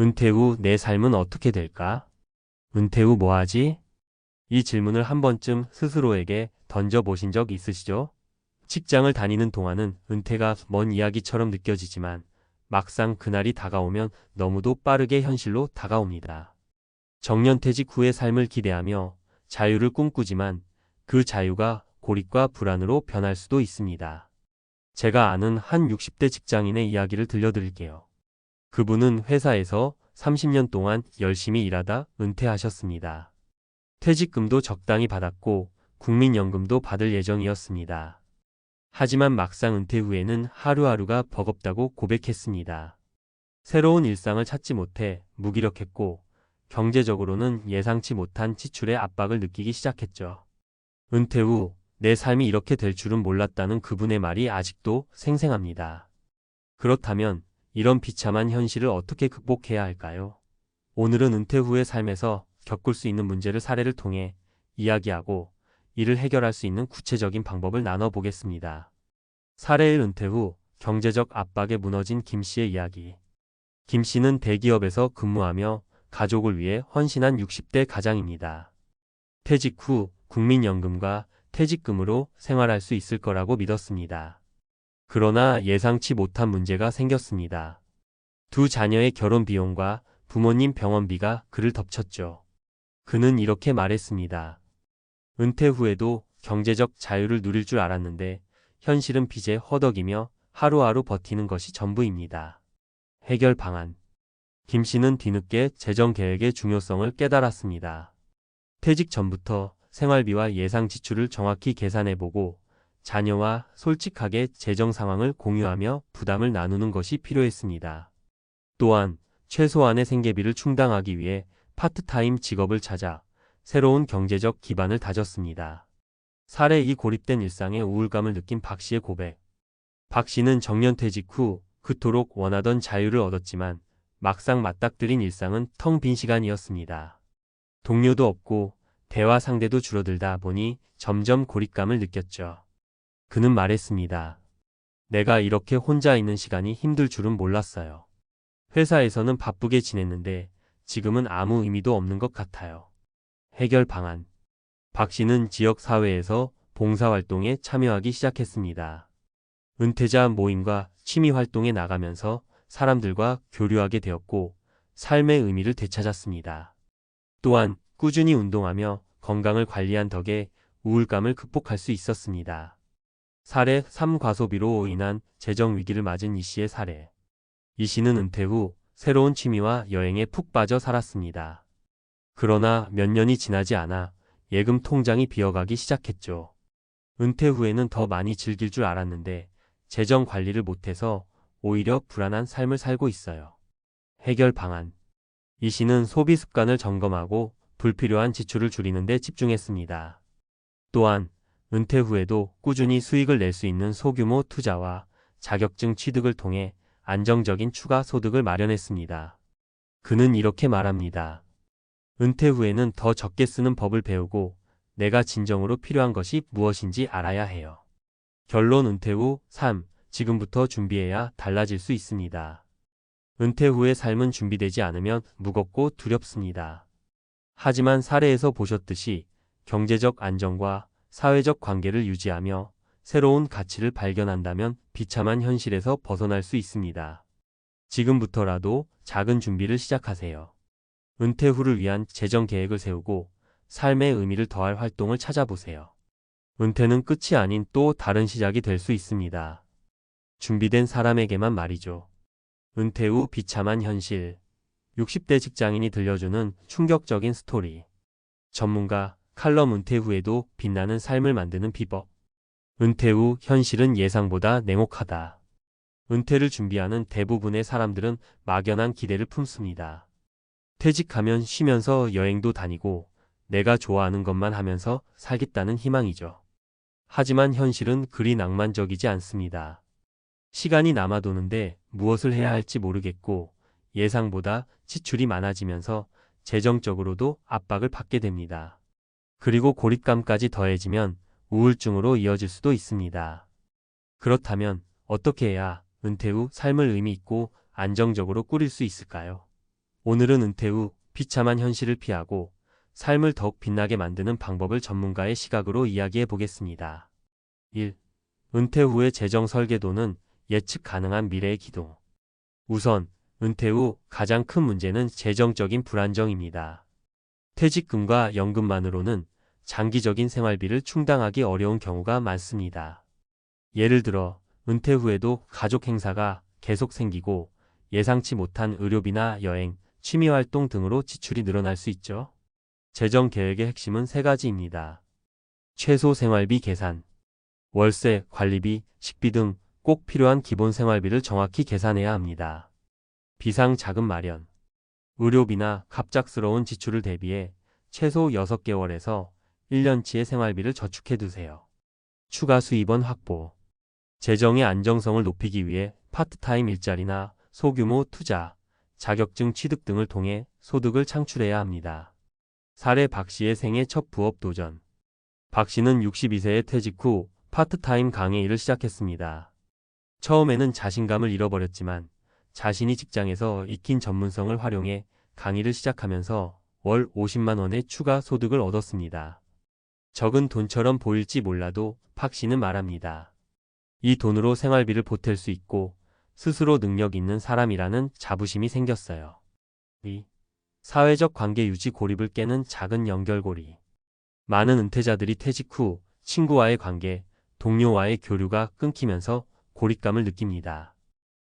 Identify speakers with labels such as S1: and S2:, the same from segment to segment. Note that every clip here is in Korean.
S1: 은퇴 후 내 삶은 어떻게 될까? 은퇴 후 뭐 하지? 이 질문을 한 번쯤 스스로에게 던져보신 적 있으시죠? 직장을 다니는 동안은 은퇴가 먼 이야기처럼 느껴지지만 막상 그날이 다가오면 너무도 빠르게 현실로 다가옵니다. 정년퇴직 후의 삶을 기대하며 자유를 꿈꾸지만 그 자유가 고립과 불안으로 변할 수도 있습니다. 제가 아는 한 60대 직장인의 이야기를 들려드릴게요. 그분은 회사에서 30년 동안 열심히 일하다 은퇴하셨습니다. 퇴직금도 적당히 받았고 국민연금도 받을 예정이었습니다. 하지만 막상 은퇴 후에는 하루하루가 버겁다고 고백했습니다. 새로운 일상을 찾지 못해 무기력했고 경제적으로는 예상치 못한 지출의 압박을 느끼기 시작했죠. 은퇴 후 내 삶이 이렇게 될 줄은 몰랐다는 그분의 말이 아직도 생생합니다. 그렇다면 이런 비참한 현실을 어떻게 극복해야 할까요? 오늘은 은퇴 후의 삶에서 겪을 수 있는 문제를 사례를 통해 이야기하고 이를 해결할 수 있는 구체적인 방법을 나눠보겠습니다. 사례 1. 은퇴 후 경제적 압박에 무너진 김 씨의 이야기. 김 씨는 대기업에서 근무하며 가족을 위해 헌신한 60대 가장입니다. 퇴직 후 국민연금과 퇴직금으로 생활할 수 있을 거라고 믿었습니다. 그러나 예상치 못한 문제가 생겼습니다. 두 자녀의 결혼 비용과 부모님 병원비가 그를 덮쳤죠. 그는 이렇게 말했습니다. 은퇴 후에도 경제적 자유를 누릴 줄 알았는데 현실은 빚에 허덕이며 하루하루 버티는 것이 전부입니다. 해결 방안. 김 씨는 뒤늦게 재정 계획의 중요성을 깨달았습니다. 퇴직 전부터 생활비와 예상 지출을 정확히 계산해보고 자녀와 솔직하게 재정 상황을 공유하며 부담을 나누는 것이 필요했습니다. 또한 최소한의 생계비를 충당하기 위해 파트타임 직업을 찾아 새로운 경제적 기반을 다졌습니다. 사례 2. 고립된 일상에 우울감을 느낀 박 씨의 고백. 박 씨는 정년퇴직 후 그토록 원하던 자유를 얻었지만 막상 맞닥뜨린 일상은 텅 빈 시간이었습니다. 동료도 없고 대화 상대도 줄어들다 보니 점점 고립감을 느꼈죠. 그는 말했습니다. 내가 이렇게 혼자 있는 시간이 힘들 줄은 몰랐어요. 회사에서는 바쁘게 지냈는데 지금은 아무 의미도 없는 것 같아요. 해결 방안. 박 씨는 지역 사회에서 봉사활동에 참여하기 시작했습니다. 은퇴자 모임과 취미 활동에 나가면서 사람들과 교류하게 되었고 삶의 의미를 되찾았습니다. 또한 꾸준히 운동하며 건강을 관리한 덕에 우울감을 극복할 수 있었습니다. 사례 3. 과소비로 인한 재정 위기를 맞은 이 씨의 사례. 이 씨는 은퇴 후 새로운 취미와 여행에 푹 빠져 살았습니다. 그러나 몇 년이 지나지 않아 예금 통장이 비어가기 시작했죠. 은퇴 후에는 더 많이 즐길 줄 알았는데 재정 관리를 못해서 오히려 불안한 삶을 살고 있어요. 해결 방안. 이 씨는 소비 습관을 점검하고 불필요한 지출을 줄이는 데 집중했습니다. 또한 은퇴 후에도 꾸준히 수익을 낼 수 있는 소규모 투자와 자격증 취득을 통해 안정적인 추가 소득을 마련했습니다. 그는 이렇게 말합니다. 은퇴 후에는 더 적게 쓰는 법을 배우고 내가 진정으로 필요한 것이 무엇인지 알아야 해요. 결론. 은퇴 후 3. 지금부터 준비해야 달라질 수 있습니다. 은퇴 후의 삶은 준비되지 않으면 무겁고 두렵습니다. 하지만 사례에서 보셨듯이 경제적 안정과 사회적 관계를 유지하며 새로운 가치를 발견한다면 비참한 현실에서 벗어날 수 있습니다. 지금부터라도 작은 준비를 시작하세요. 은퇴 후를 위한 재정 계획을 세우고 삶의 의미를 더할 활동을 찾아보세요. 은퇴는 끝이 아닌 또 다른 시작이 될 수 있습니다. 준비된 사람에게만 말이죠. 은퇴 후 비참한 현실. 60대 직장인이 들려주는 충격적인 스토리. 전문가 칼럼. 은퇴 후에도 빛나는 삶을 만드는 비법. 은퇴 후 현실은 예상보다 냉혹하다. 은퇴를 준비하는 대부분의 사람들은 막연한 기대를 품습니다. 퇴직하면 쉬면서 여행도 다니고 내가 좋아하는 것만 하면서 살겠다는 희망이죠. 하지만 현실은 그리 낭만적이지 않습니다. 시간이 남아도는데 무엇을 해야 할지 모르겠고 예상보다 지출이 많아지면서 재정적으로도 압박을 받게 됩니다. 그리고 고립감까지 더해지면 우울증으로 이어질 수도 있습니다. 그렇다면 어떻게 해야 은퇴 후 삶을 의미 있고 안정적으로 꾸릴 수 있을까요? 오늘은 은퇴 후 비참한 현실을 피하고 삶을 더욱 빛나게 만드는 방법을 전문가의 시각으로 이야기해 보겠습니다. 1. 은퇴 후의 재정 설계도는 예측 가능한 미래의 기도. 우선 은퇴 후 가장 큰 문제는 재정적인 불안정입니다. 퇴직금과 연금만으로는 장기적인 생활비를 충당하기 어려운 경우가 많습니다. 예를 들어 은퇴 후에도 가족 행사가 계속 생기고 예상치 못한 의료비나 여행, 취미활동 등으로 지출이 늘어날 수 있죠. 재정 계획의 핵심은 세 가지입니다. 최소 생활비 계산, 월세, 관리비, 식비 등 꼭 필요한 기본 생활비를 정확히 계산해야 합니다. 비상 자금 마련, 의료비나 갑작스러운 지출을 대비해 최소 6개월에서 1년치의 생활비를 저축해 두세요. 추가 수입원 확보, 재정의 안정성을 높이기 위해 파트타임 일자리나 소규모 투자, 자격증 취득 등을 통해 소득을 창출해야 합니다. 사례 박 씨의 생애 첫 부업 도전. 박 씨는 62세에 퇴직 후 파트타임 강의 일을 시작했습니다. 처음에는 자신감을 잃어버렸지만 자신이 직장에서 익힌 전문성을 활용해 강의를 시작하면서 월 50만 원의 추가 소득을 얻었습니다. 적은 돈처럼 보일지 몰라도 박 씨는 말합니다. 이 돈으로 생활비를 보탤 수 있고 스스로 능력 있는 사람이라는 자부심이 생겼어요. 2. 사회적 관계 유지 고립을 깨는 작은 연결고리. 많은 은퇴자들이 퇴직 후 친구와의 관계, 동료와의 교류가 끊기면서 고립감을 느낍니다.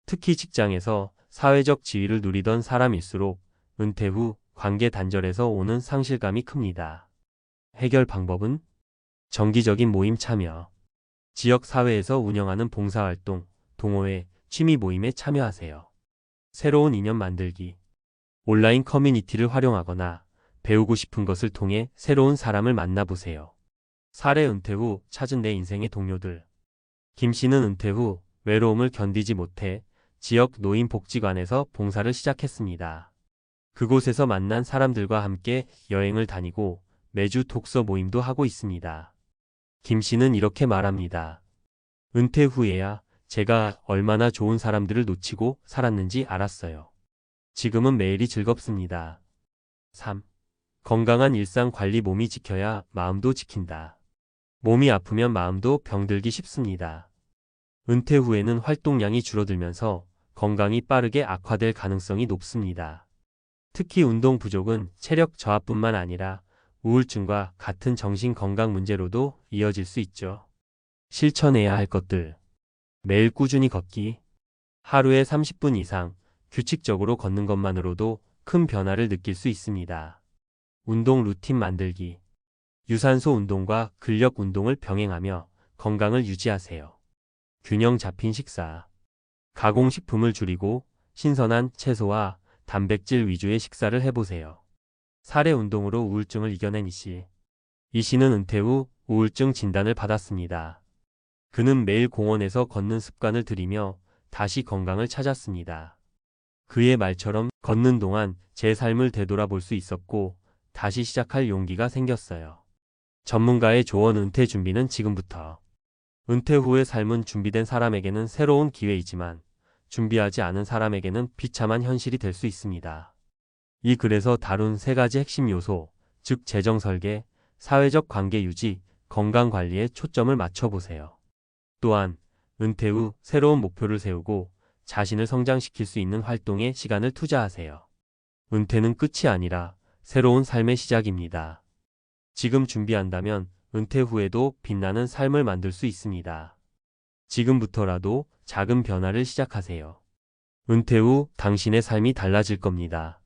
S1: 특히 직장에서 사회적 지위를 누리던 사람일수록 은퇴 후 관계 단절에서 오는 상실감이 큽니다. 해결 방법은 정기적인 모임 참여, 지역 사회에서 운영하는 봉사활동, 동호회, 취미 모임에 참여하세요. 새로운 인연 만들기, 온라인 커뮤니티를 활용하거나 배우고 싶은 것을 통해 새로운 사람을 만나보세요. 사례 은퇴 후 찾은 내 인생의 동료들. 김 씨는 은퇴 후 외로움을 견디지 못해 지역 노인복지관에서 봉사를 시작했습니다. 그곳에서 만난 사람들과 함께 여행을 다니고 매주 독서 모임도 하고 있습니다. 김 씨는 이렇게 말합니다. 은퇴 후에야 제가 얼마나 좋은 사람들을 놓치고 살았는지 알았어요. 지금은 매일이 즐겁습니다. 3. 건강한 일상 관리. 몸이 지켜야 마음도 지킨다. 몸이 아프면 마음도 병들기 쉽습니다. 은퇴 후에는 활동량이 줄어들면서 건강이 빠르게 악화될 가능성이 높습니다. 특히 운동 부족은 체력 저하뿐만 아니라 우울증과 같은 정신 건강 문제로도 이어질 수 있죠. 실천해야 할 것들. 매일 꾸준히 걷기. 하루에 30분 이상 규칙적으로 걷는 것만으로도 큰 변화를 느낄 수 있습니다. 운동 루틴 만들기. 유산소 운동과 근력 운동을 병행하며 건강을 유지하세요. 균형 잡힌 식사. 가공식품을 줄이고 신선한 채소와 단백질 위주의 식사를 해보세요. 사례 운동으로 우울증을 이겨낸 이 씨는 은퇴 후 우울증 진단을 받았습니다. 그는 매일 공원에서 걷는 습관을 들이며 다시 건강을 찾았습니다. 그의 말처럼 걷는 동안 제 삶을 되돌아볼 수 있었고 다시 시작할 용기가 생겼어요. 전문가의 조언. 은퇴 준비는 지금부터. 은퇴 후의 삶은 준비된 사람에게는 새로운 기회이지만 준비하지 않은 사람에게는 비참한 현실이 될 수 있습니다. 이 글에서 다룬 세 가지 핵심 요소, 즉 재정 설계, 사회적 관계 유지, 건강 관리에 초점을 맞춰보세요. 또한 은퇴 후 새로운 목표를 세우고 자신을 성장시킬 수 있는 활동에 시간을 투자하세요. 은퇴는 끝이 아니라 새로운 삶의 시작입니다. 지금 준비한다면 은퇴 후에도 빛나는 삶을 만들 수 있습니다. 지금부터라도 작은 변화를 시작하세요. 은퇴 후 당신의 삶이 달라질 겁니다.